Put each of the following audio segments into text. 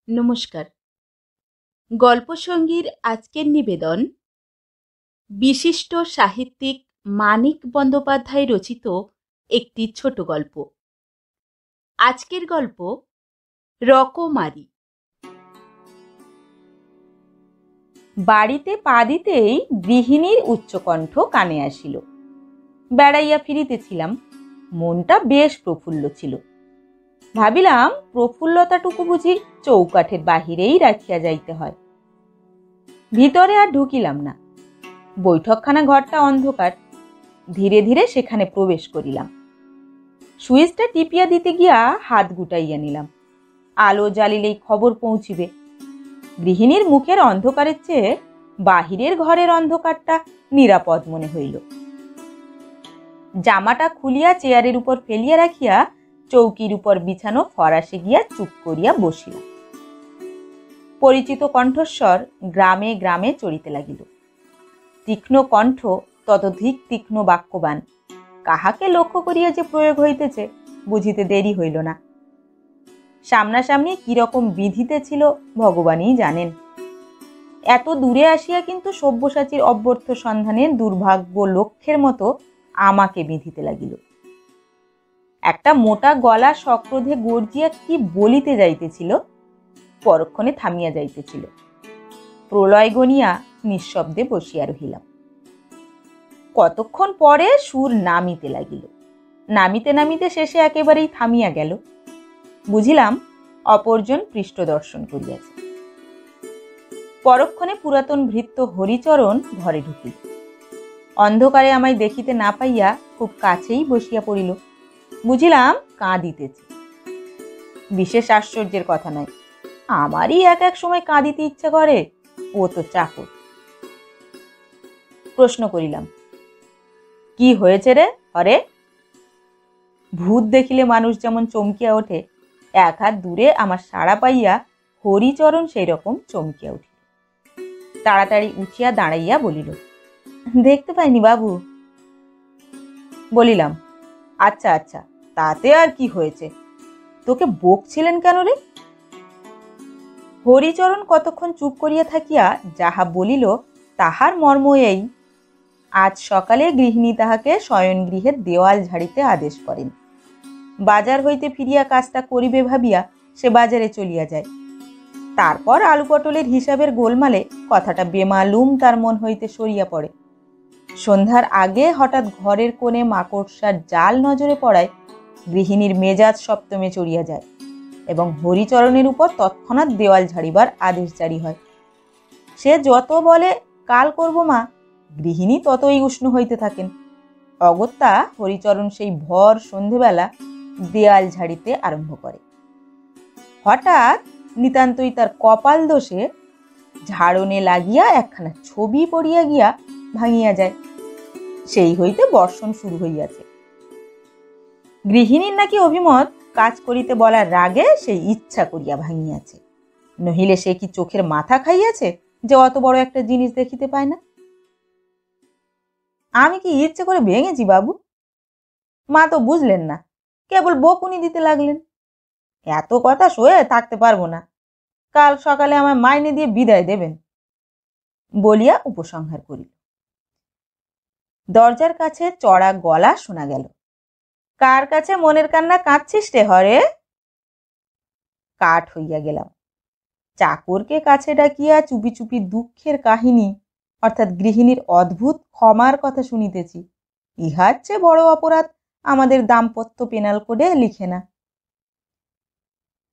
নমস্কার। গল্পসঙ্গীর আজকের নিবেদন বিশিষ্ট সাহিত্যিক মানিক বন্দ্যোপাধ্যায় রচিত একটি ছোট গল্প। আজকের গল্প রকমারি। বাড়িতে পা দিতেই গৃহিণীর উচ্চকণ্ঠ কানে আসিল। বেড়াইয়া ফিরিতেছিলাম, মনটা বেশ প্রফুল্ল ছিল। ভাবিলাম প্রফুল্লতাটুকু বুঝি চৌকাঠের বাহিরেই রাখিয়া যাইতে হয়। ভিতরে আর ঢুকিলাম না। বৈঠকখানা ঘরটা অন্ধকার। ধীরে ধীরে সেখানে প্রবেশ করিলাম। সুইচটা টিপিয়া দিতে গিয়া হাত গুটাইয়া নিলাম। আলো জ্বালিলেই খবর পৌঁছিবে। গৃহিণীর মুখের অন্ধকারের চেয়ে বাহিরের ঘরের অন্ধকারটা নিরাপদ মনে হইল। জামাটা খুলিয়া চেয়ারের উপর ফেলিয়া রাখিয়া চৌকির উপর বিছানো ফরাসে গিয়া চুপ করিয়া বসিলাম। পরিচিত কণ্ঠস্বর গ্রামে গ্রামে চড়িতে লাগিল। তীক্ষ্ণ কণ্ঠ ততোধিক তীক্ষ্ণ বাক্যবান। কাহাকে লক্ষ্য করিয়া যে প্রয়োগ হইতেছে বুঝিতে দেরি হইল না। সামনাসামনি কিরকম বিধিতেছিল ভগবানই জানেন। এত দূরে আসিয়া কিন্তু সব্যসাচীর অভ্যর্থ সন্ধানের দুর্ভাগ্য লক্ষ্যের মতো আমাকে বিধিতে লাগিল। একটা মোটা গলা সক্রোধে গর্জিয়া কি বলিতে যাইতেছিল, পরক্ষণে থামিয়া যাইতেছিল। প্রলয় গনিয়া নিঃশব্দে বসিয়া রহিলাম। কতক্ষণ পরে সুর নামিতে লাগিল। নামিতে নামিতে শেষে একেবারেই থামিয়া গেল। বুঝিলাম অপরজন পৃষ্ঠ দর্শন করিয়াছে। পরক্ষণে পুরাতন ভৃত্য হরিচরণ ঘরে ঢুকিল। অন্ধকারে আমায় দেখিতে না পাইয়া খুব কাছেই বসিয়া পড়িল। বুঝিলাম কাঁদিতেছে। বিশেষ আশ্চর্যের কথা নয়, আমারই এক এক সময় কাঁদিতে ইচ্ছা করে। ও তো চাকর। প্রশ্ন করিলাম, কি হয়েছে রে হরে? ভূত দেখিলে মানুষ যেমন চমকিয়া ওঠে, এক হাত দূরে আমার সাড়া পাইয়া হরিচরণ সেই রকম চমকিয়া উঠিল। তাড়াতাড়ি উঠিয়া দাঁড়াইয়া বলিল, দেখতে পাইনি বাবু। বলিলাম, আচ্ছা আচ্ছা, তাতে আর কি হয়েছে? তোকে বকছিলেন কেন রে? হরিচরণ কতক্ষণ চুপ করিয়া থাকিয়া যাহা বলিল তাহার মর্ম এই, আজ সকালে গৃহিণী তাহাকে শয়নগৃহের দেওয়াল ঝাড়িতে আদেশ করেন। বাজার হইতে ফিরিয়া কাজটা করিবে ভাবিয়া সে বাজারে চলিয়া যায়। তারপর আলু পটলের হিসাবের গোলমালে কথাটা বেমালুম তার মন হইতে সরিয়া পড়ে। সন্ধ্যার আগে হঠাৎ ঘরের কোণে মাকড়সার জাল নজরে পড়ায় গৃহিণীর মেজাজ সপ্তমে চড়িয়া যায় এবং হরিচরণের উপর তৎক্ষণাৎ দেওয়াল ঝাড়িবার আদেশ জারি হয়। সে যত বলে কাল করব মা, গৃহিণী ততই উষ্ণ হইতে থাকেন। অগত্যা হরিচরণ সেই ভর সন্ধেবেলা দেয়াল ঝাড়িতে আরম্ভ করে। হঠাৎ নিতান্তই তার কপাল দোষে ঝাড়নে লাগিয়া একখানা ছবি পড়িয়া গিয়া ভাঙিয়া যায়। সেই হইতে বর্ষণ শুরু হইয়াছে। গৃহিণীর নাকি অভিমত কাজ করিতে বলার রাগে সেই ইচ্ছা করিয়া ভাঙিয়াছে, নহিলে সে কি চোখের মাথা খাইয়াছে যে অত বড় একটা জিনিস দেখিতে পায় না? আমি কি ইচ্ছে করে ভেঙেছি বাবু? মা তো বুঝলেন না, কেবল বকুনি দিতে লাগলেন। এত কথা সয়ে থাকতে পারবো না, কাল সকালে আমার মাইনে দিয়ে বিদায় দেবেন বলিয়া উপসংহার করিল। দরজার কাছে চড়া গলা শোনা গেল, কার কাছে মনের কান্না কাঁদছিস রে হরে? কাঠ হইয়া গেলাম। চাকরকে কাছে ডাকিয়া চুপি চুপি দুঃখের কাহিনী অর্থাৎ গৃহিণীর অদ্ভুত ক্ষমার কথা শুনিতেছি। ইহার চেয়ে বড় অপরাধ আমাদের দাম্পত্য পেনাল কোডে লিখে না।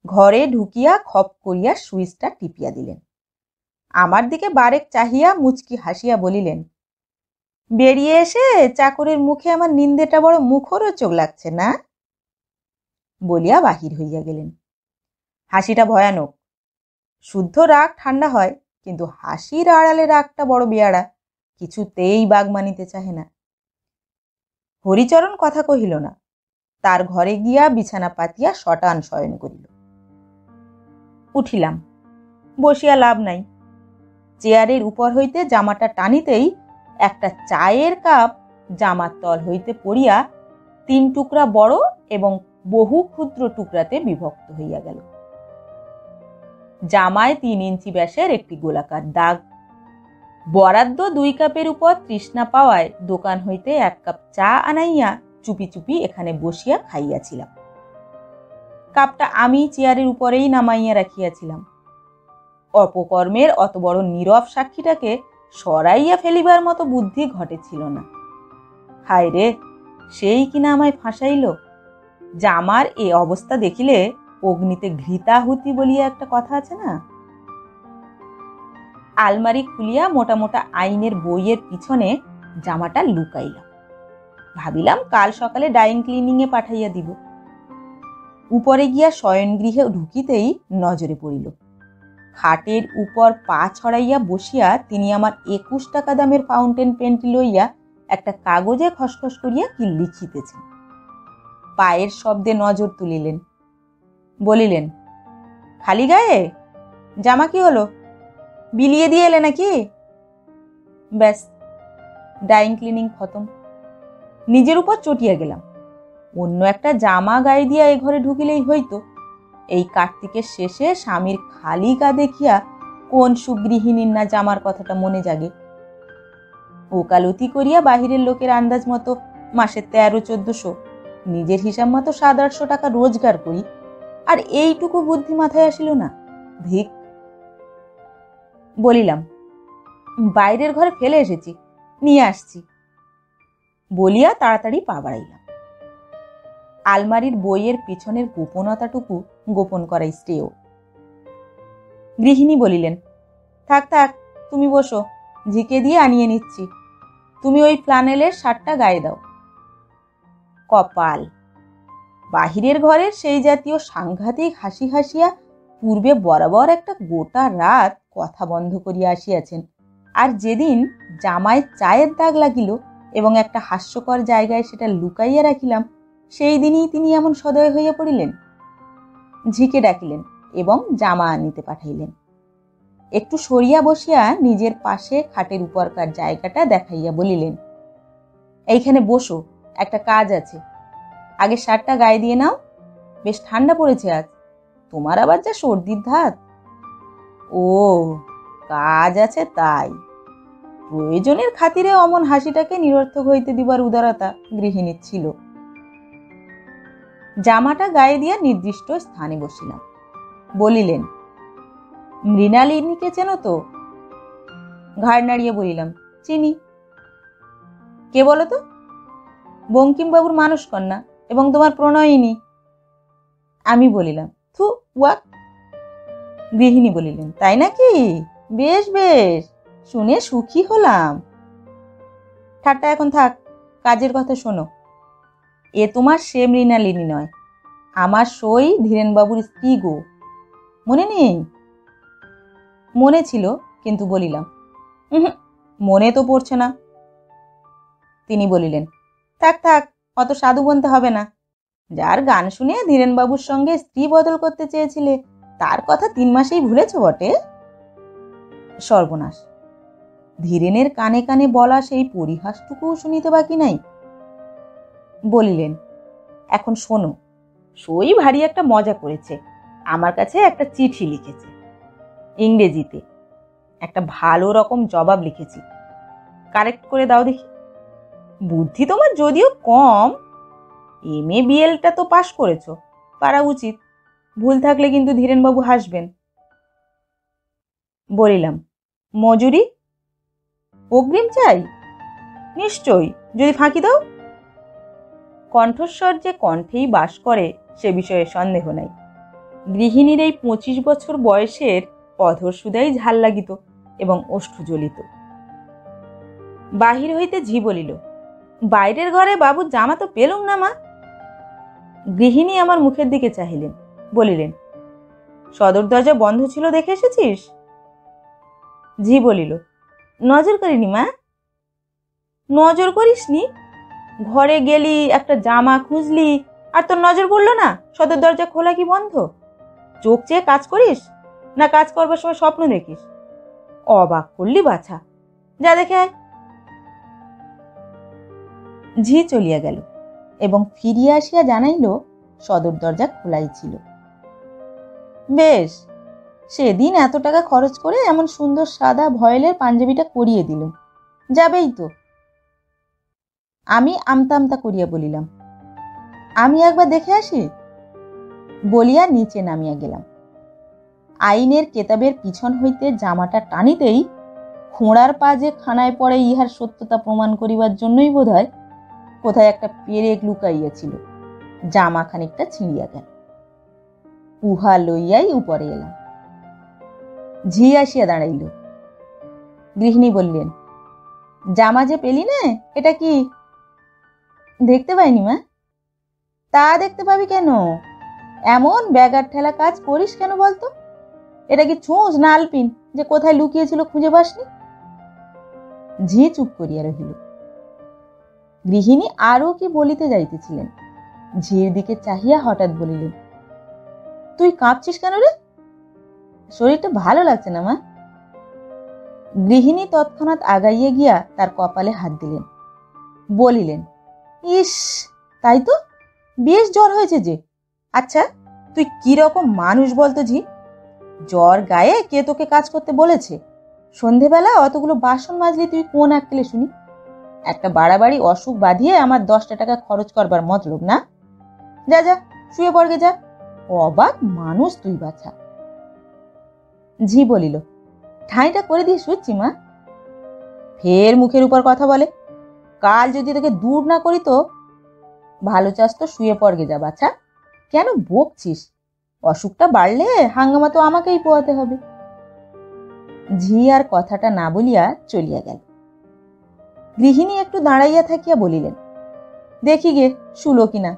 ঘরে ঢুকিয়া খপ করিয়া সুইচটা টিপিয়া দিলেন। আমার দিকে বারেক চাহিয়া মুচকি হাসিয়া বলিলেন, বেরিয়ে এসে চাকরের মুখে আমার নিন্দেটা বড় মুখরোচক লাগছে না? বলিয়া বাহির হইয়া গেলেন। হাসিটা ভয়ানক। শুদ্ধ রাগ ঠান্ডা হয়, কিন্তু হাসির আড়ালে রাগটা বড় বেয়াড়া, কিছুতেই বাগ মানিতে চাহে না। হরিচরণ কথা কহিল না, তার ঘরে গিয়া বিছানা পাতিয়া শটান শয়ন করিল। উঠিলাম। বসিয়া লাভ নাই। চেয়ারের উপর হইতে জামাটা টানিতেই একটা চায়ের কাপ জামার তল হইতে পড়িয়া 3 টুকরা বড় এবং বহু ক্ষুদ্র টুকরাতে বিভক্ত হইয়া গেল। জামায় 3 ইঞ্চি ব্যাসের একটি গোলাকার দাগ। বরাদ্দ 2 কাপের উপর তৃষ্ণা পাওয়ায় দোকান হইতে 1 কাপ চা আনাইয়া চুপি চুপি এখানে বসিয়া খাইয়াছিলাম। কাপটা আমি চেয়ারের উপরেই নামাইয়া রাখিয়াছিলাম। অপকর্মের অত বড় নীরব সাক্ষীটাকে সরাইয়া ফেলিবার মতো বুদ্ধি ঘটেছিল না। হায় রে, সেই কিনা আমায় ফাঁসাইল। জামার এ অবস্থা দেখিলে অগ্নিতে ঘৃতাহুতি বলিয়া একটা কথা আছে না। আলমারি খুলিয়া মোটা মোটা আইনের বইয়ের পিছনে জামাটা লুকাইলাম। ভাবিলাম কাল সকালে ডাইং ক্লিনিং এ পাঠাইয়া দিব। উপরে গিয়া শয়নগৃহে ঢুকিতেই নজরে পড়িল। খাটের উপর পা ছড়াইয়া বসিয়া তিনি আমার 21 টাকা দামের ফাউন্টেন পেনটি লইয়া একটা কাগজে খসখস করিয়া কি লিখিতেছেন। পায়ের শব্দে নজর তুলিলেন, বলিলেন, খালি গায়ে? জামা কি হলো, বিলিয়ে দিয়ে এলে নাকি? ব্যাস, ডাইং ক্লিনিং খতম। নিজের উপর চটিয়া গেলাম। অন্য একটা জামা গায়ে দিয়া এ ঘরে ঢুকিলেই হইতো। এই কার্তিকের শেষে স্বামীর খালি গা দেখিয়া কোন সুগৃহিণীর না জামার কথাটা মনে জাগে। ওকালতি করিয়া বাহিরের লোকের আন্দাজ মতো মাসে 1300-1400, নিজের হিসাব মতো 700-800 টাকা রোজগার করি, আর এইটুকু বুদ্ধি মাথায় আসিল না। ধিক। বলিলাম, বাইরের ঘরে ফেলে এসেছি, নিয়ে আসছি বলিয়া তাড়াতাড়ি পা বাড়াইলাম। আলমারির বইয়ের পিছনের গোপনতাটুকু গোপন করাই শ্রেয়। গৃহিণী বলিলেন, থাক থাক, তুমি বসো, ঝিকে দিয়ে আনিয়ে নিচ্ছি। তুমি ওই ফ্লানেলের শার্টটা গায়ে দাও। কপাল, বাহিরের ঘরের সেই জাতীয় সাংঘাতিক হাসি হাসিয়া পূর্বে বরাবর একটা গোটা রাত কথা বন্ধ করিয়া আসিয়াছেন, আর যেদিন জামায় চায়ের দাগ লাগিল এবং একটা হাস্যকর জায়গায় সেটা লুকাইয়া রাখিলাম, সেই দিনই তিনি এমন সদয় হইয়া পড়িলেন। ঝিকে ডাকিলেন এবং জামা আনিতে পাঠাইলেন। একটু সরিয়া বসিয়া নিজের পাশে খাটের উপরকার জায়গাটা দেখাইয়া বলিলেন, এইখানে বসো, একটা কাজ আছে। আগে শার্টটা গায়ে দিয়ে নাও, বেশ ঠান্ডা পড়েছে আজ। তোমার আবার যা সর্দির ধাত। ও, কাজ আছে তাই। প্রয়োজনের খাতিরে অমন হাসিটাকে নিরর্থক হইতে দিবার উদারতা গৃহিণীর ছিল। জামাটা গায়ে দিয়া নির্দিষ্ট স্থানে বসিলাম। বলিলেন, মৃণালিনীকে চেনো তো? ঘাড় নাড়িয়ে বলিলাম, চিনি। কে বলো তো? বঙ্কিমবাবুর মানুষ কন্যা এবং তোমার প্রণয়িনী। আমি বলিলাম, থু ওয়াক। গৃহিণী বলিলেন, তাই নাকি? বেশ বেশ, শুনে সুখী হলাম। ঠাট্টা এখন থাক, কাজের কথা শোনো। এ তোমার সে মৃণালিনী নয়, আমার সই ধীরেনবাবুর স্ত্রী গো। মনে নেই? মনে ছিল, কিন্তু বলিলাম, মনে তো পড়ছে না। তিনি বলিলেন, থাক থাক, অত সাধু বনতে হবে না। যার গান শুনে ধীরেনবাবুর সঙ্গে স্ত্রী বদল করতে চেয়েছিলে, তার কথা 3 মাসেই ভুলেছ বটে। সর্বনাশ, ধীরেনের কানে কানে বলা সেই পরিহাসটুকুও শুনিতে বাকি নাই। বলিলেন, এখন শোনো, সই ভারী একটা মজা করেছে। আমার কাছে একটা চিঠি লিখেছে, ইংরেজিতে। একটা ভালো রকম জবাব লিখেছি, কারেক্ট করে দাও দেখি। বুদ্ধি তোমার যদিও কম, MA BLটা তো পাশ করেছো, পারা উচিত। ভুল থাকলে কিন্তু ধীরেনবাবু হাসবেন। বলিলাম, মজুরি? অগ্রিম চাই? নিশ্চয়ই, যদি ফাঁকি দাও। কণ্ঠস্বর যে কণ্ঠেই বাস করে সে বিষয়ে সন্দেহ নাই। গৃহিণীর এই 25 বছর বয়সের অধর সুদাই ঝাল লাগিত এবং ওষ্ঠ জ্বলিত। বাহির হইতে ঝি বলিল, বাইরের ঘরে বাবুর জামা তো পেলুম না মা। গৃহিণী আমার মুখের দিকে চাহিলেন, বলিলেন, সদর দরজা বন্ধ ছিল দেখে এসেছিস? ঝি বলিল, নজর করিনি মা। নজর করিসনি? ঘরে গেলি, একটা জামা খুঁজলি, আর তোর নজর পড়লো না সদর দরজা খোলা কি বন্ধ? চোখ চেয়ে কাজ করিস, না কাজ করবার সময় স্বপ্ন দেখিস? অবাক করলি বাছা, যা দেখে আয়। ঝি চলিয়া গেল এবং ফিরিয়া আসিয়া জানাইল সদর দরজা খোলাই ছিল। বেশ, সেদিন এত টাকা খরচ করে এমন সুন্দর সাদা ভয়েলের পাঞ্জাবিটা করিয়ে দিল, যাবেই তো। আমি আমতা আমতা করিয়া বলিলাম, আমি একবার দেখে আসি বলিয়া নিচে নামিয়া গেলাম। আইনের কেতাবের পিছন হইতে জামাটা টানিতেই খোঁড়ার পা যে খানায় পড়ে ইহার সত্যতা প্রমাণ করিবার জন্যই বোধহয় কোথায় একটা পেরেক লুকাইয়াছিল। জামা খানিকটা ছিঁড়িয়া গেল। উহা লইয়াই উপরে এলাম। ঝি আসিয়া দাঁড়াইল। গৃহিণী বললেন, জামা যে পেলি না, এটা কি? দেখতে পাইনি মা। তা দেখতে পাবি কেন? এমন ব্যাগার ঠেলা কাজ করিস কেন বলতো? এটা কি ছুঁচ না আলপিন যে কোথায় লুকিয়েছিল খুঁজে পাসনি? ঝি চুপ করিয়া রহিল। গৃহিণী আরো কি বলিতে যাইতেছিলেন, ঝির দিকে চাহিয়া হঠাৎ বলিলেন, তুই কাঁপছিস কেন রে? শরীরটা ভালো লাগছে না মা। গৃহিণী তৎক্ষণাৎ আগাইয়া গিয়া তার কপালে হাত দিলেন, বলিলেন, ইস, তাই তো, বেশ জ্বর হয়েছে যে। আচ্ছা, তুই কি রকম মানুষ বলতো ঝি? জ্বর গায়ে কে তোকে কাজ করতে বলেছে? সন্ধেবেলা অতগুলো বাসন মাজলি তুই কোন আক্কেলে শুনি? একটা বাড়াবাড়ি অসুখ বাঁধিয়ে আমার 10টা টাকা খরচ করবার মতলব না? যা যা, শুয়ে পড়গে যা। অবাক মানুষ তুই বাছা। ঝি বলিল, ঠাঁইটা করে দিয়ে শুচ্ছি মা। ফের মুখের উপর কথা বলে। কাল যদি তোকে দূর না করি তো। ভালো চাস তো শুয়ে পড়গে যা বাছা। কেন বকছিস? অসুখটা বাড়লে হাঙ্গামা তো আমাকেই পোয়াতে হবে। ঝি আর কথাটা না বলিয়া চলিয়া গেল। গৃহিণী একটু দাঁড়াইয়া থাকিয়া বলিলেন, দেখি গে শুলো কিনা।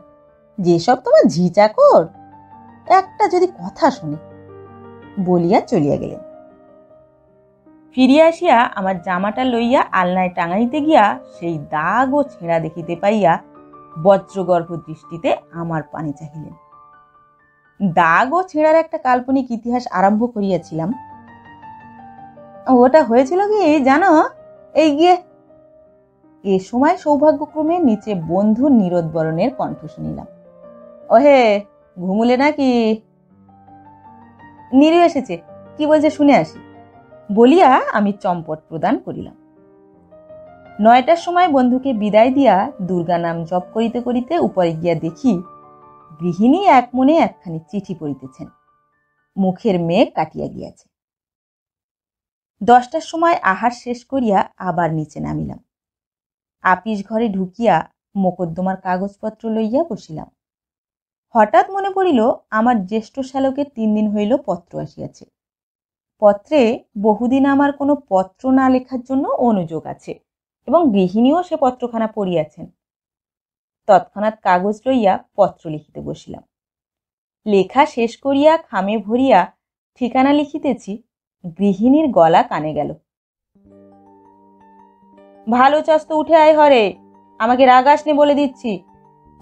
যেসব তোমার ঝি চাকর, একটা যদি কথা শুনে, বলিয়া চলিয়া গেলেন। ফিরিয়া আসিয়া আমার জামাটা লইয়া আলনায় টাঙাইতে গিয়া সেই দাগ ও ছেঁড়া দেখিতে পাইয়া বজ্রগর্ভ দৃষ্টিতে আমার পানে চাহিলেন। দাগ ও ছেঁড়ার একটা কাল্পনিক ইতিহাস আরম্ভ করিয়াছিলাম। ওটা হয়েছিল কি জানো, এই গিয়ে। এ সময় সৌভাগ্যক্রমে নিচে বন্ধু নীরোদবরণের কণ্ঠ শুনিলাম। ওহে, ঘুমুলে নাকি? নীরু এসেছে, কি বলছে শুনে আসি বলিয়া আমি চম্পট প্রদান করিলাম। 9টার সময় বন্ধুকে বিদায় দিয়া দুর্গা নাম জপ করিতে করিতে উপরে গিয়া দেখি গৃহিণী এক মনে একখানি চিঠি পড়িতেছেন। মুখের মেঘ কাটিয়া গিয়াছে। 10টার সময় আহার শেষ করিয়া আবার নিচে নামিলাম। আপিস ঘরে ঢুকিয়া মোকদ্দমার কাগজপত্র লইয়া বসিলাম। হঠাৎ মনে পড়িল আমার জ্যেষ্ঠ শ্যালকের 3 দিন হইল পত্র আসিয়াছে। পত্রে বহুদিন আমার কোনো পত্র না লেখার জন্য অনুযোগ আছে এবং গৃহিণীও সে পত্রখানা পড়িয়াছেন। তৎক্ষণাৎ কাগজ লইয়া পত্র লিখিতে বসিলাম। লেখা শেষ করিয়া খামে ভরিয়া ঠিকানা লিখিতেছি, গৃহিণীর গলা কানে গেল। ভালো চাস তো উঠে আয় হরে, আমাকে রাগাস নে বলে দিচ্ছি।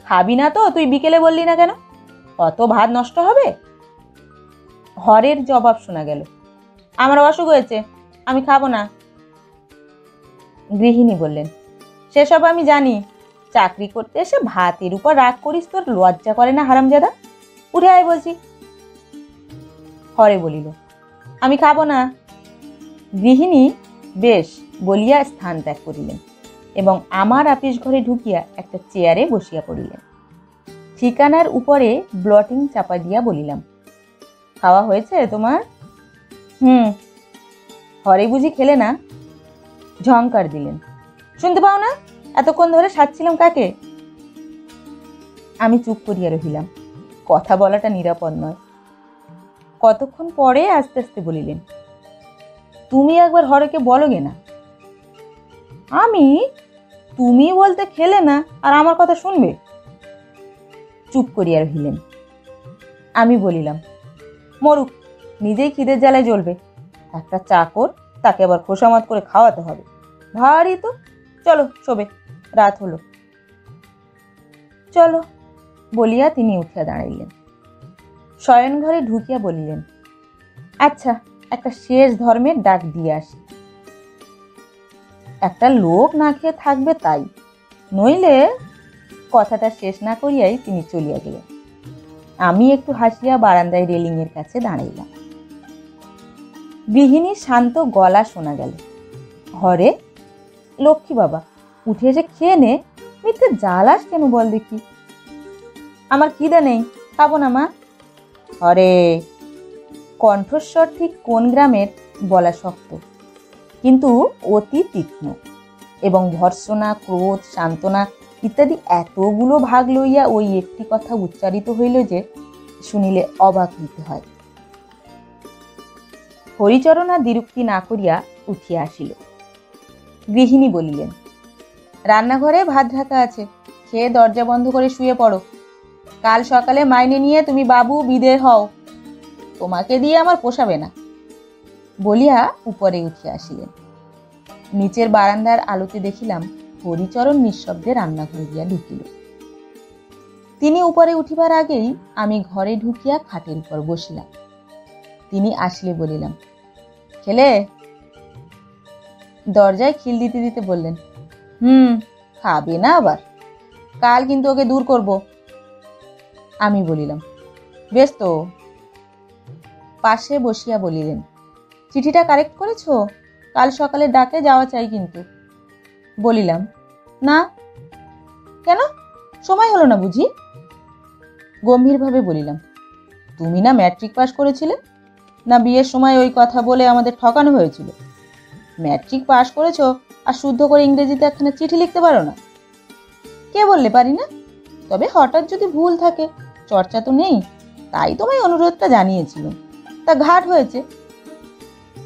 খাবি না তো তুই বিকেলে বললি না কেন? কত ভাত নষ্ট হবে। হরের জবাব শোনা গেল, আমার অসুখ হয়েছে, আমি খাবো না। গৃহিণী বললেন, সেসব আমি জানি। চাকরি করতে এসে ভাতের উপর রাগ করিস, তোর লজ্জা করে না হারামজাদা? উঠে আয় বলছি। হরে বলিল, আমি খাবো না। গৃহিণী বেশ বলিয়া স্থান ত্যাগ করিলেন এবং আমার আপিস ঘরে ঢুকিয়া একটা চেয়ারে বসিয়া পড়িলেন। ঠিকানার উপরে ব্লটিং চাপা দিয়া বলিলাম, খাওয়া হয়েছে তোমার? হরে বুঝি খেলে না? ঝংকার দিলেন, শুনতে পাও না এতক্ষণ ধরে সাজছিলাম কাকে? আমি চুপ করিয়া রহিলাম। কথা বলাটা নিরাপদ নয়। কতক্ষণ পরে আস্তে আস্তে বলিলেন, তুমি একবার হরেকে বলোগে না। আমি? তুমি বলতে খেলে না আর আমার কথা শুনবে? চুপ করিয়া রহিলেন। আমি বলিলাম, মরুক, নিজেই খিদের জ্বালায় জ্বলবে। একটা চাকর, তাকে আবার খোসামত করে খাওয়াতে হবে, ভারী তো। চলো শোবে, রাত হলো। চলো বলিয়া তিনি উঠিয়া দাঁড়াইলেন। শয়ন ঘরে ঢুকিয়া বলিলেন, আচ্ছা, একটা শেষ ধর্মের ডাক দিয়ে আসি। একটা লোক না খেয়ে থাকবে তাই, নইলে। কথাটা শেষ না করিয়াই তিনি চলিয়া গেলেন। আমি একটু হাসিয়া বারান্দায় রেলিং এর কাছে দাঁড়াইলাম। গৃহিণীর শান্ত গলা শোনা গেল, ঘরে? লক্ষ্মী বাবা, উঠে এসে খেয়ে নে, মিথ্যে জ্বালাস কেন বল দেখি। আমার খিদে নেই, খাবো না মা। হরে। কণ্ঠস্বর ঠিক কোন গ্রামের বলা শক্ত, কিন্তু অতি তীক্ষ্ণ, এবং ভর্ৎসনা, ক্রোধ, সান্ত্বনা ইত্যাদি এতগুলো ভাগ লইয়া ওই একটি কথা উচ্চারিত হইল যে শুনিলে অবাক হইতে হয়। হরিচরণ আর দ্বিরুক্তি না করিয়া উঠিয়া আসিল। গৃহিণী বলিলেন, রান্নাঘরে ভাত ঢাকা আছে, খেয়ে দরজা বন্ধ করে শুয়ে পড়ো। কাল সকালে মাইনে নিয়ে তুমি বাবু বিদে হও, তোমাকে দিয়ে আমার পোষাবে না। বলিয়া উপরে উঠিয়া আসিলেন। নিচের বারান্দার আলোতে দেখিলাম হরিচরণ নিঃশব্দে রান্নাঘরে গিয়া ঢুকিল। তিনি উপরে উঠিবার আগেই আমি ঘরে ঢুকিয়া খাটের উপর বসিলাম। তিনি আসলে বলিলাম, খেলে? দরজায় খিল দিতে দিতে বললেন, খাবে না আবার? কাল কিন্তু ওকে দূর করব। আমি বলিলাম, বেশ তো। পাশে বসিয়া বলিলেন, চিঠিটা কারেক্ট করেছো? কাল সকালে ডাকে যাওয়া চাই কিন্তু। বলিলাম, না। কেন? সময় হলো না বুঝি? গম্ভীরভাবে বলিলাম, তুমি না ম্যাট্রিক পাস করেছিলে? না বিয়ের সময় ওই কথা বলে আমাদের ঠকানো হয়েছিল? ম্যাট্রিক পাস করেছো আর শুদ্ধ করে ইংরেজিতে একখানা চিঠি লিখতে পারো না? কে বললে পারি না? তবে হঠাৎ যদি ভুল থাকে, চর্চা তো নেই, তাই তোমায় অনুরোধটা জানিয়েছিলাম। তা ঘাট হয়েছে।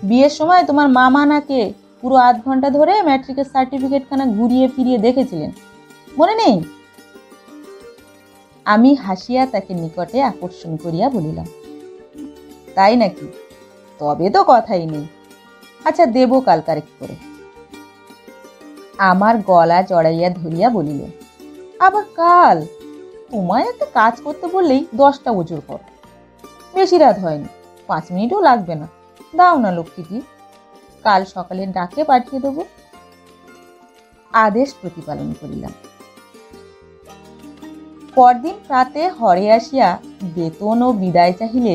বিয়ের সময় তোমার মামা না কে পুরো আধ ঘন্টা ধরে ম্যাট্রিকের সার্টিফিকেটখানা ঘুরিয়ে ফিরিয়ে দেখেছিলেন, মনে নেই? আমি হাসিয়া তাকে নিকটে আকর্ষণ করিয়া বলিলাম, তাই নাকি? তবে তো কথাই নেই। আচ্ছা, দেব কাল কারেক্ট করে। আমার গলা জড়াইয়া ধরিয়া বলিলেন, আবার কাল? তোমায় একটা কাজ করতে বললেই 10টা ওজোর কর। বেশি রাত হয়নি, 5 মিনিটও লাগবে না। দাও না লক্ষ্মীটি, কাল সকালে ডাকে পাঠিয়ে দেব। আদেশ প্রতিপালন করিলাম। পরদিন প্রাতে হরে আসিয়া বেতন ও বিদায় চাহিলে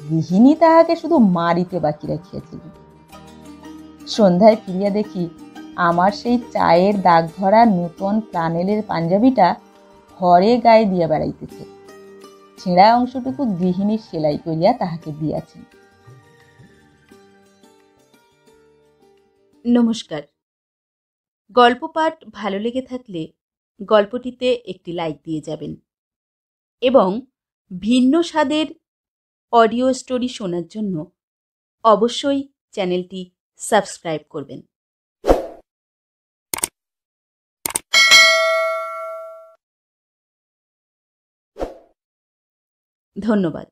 গৃহিণী তাহাকে শুধু মারিতে বাকি রাখিয়াছিল। সন্ধ্যায় ফিরিয়া দেখি আমার সেই চায়ের দাগ ধরা নূতন প্লানেলের পাঞ্জাবিটা হরে গায়ে দিয়া বেড়াইতেছে। ছেঁড়া অংশটুকু গৃহিণীর সেলাই করিয়া তাহাকে দিয়াছেন। নমস্কার। গল্প পাঠ ভালো লেগে থাকলে গল্পটিতে একটি লাইক দিয়ে যাবেন এবং ভিন্ন স্বাদের অডিও স্টোরি শোনার জন্য অবশ্যই চ্যানেলটি সাবস্ক্রাইব করবেন। ধন্যবাদ।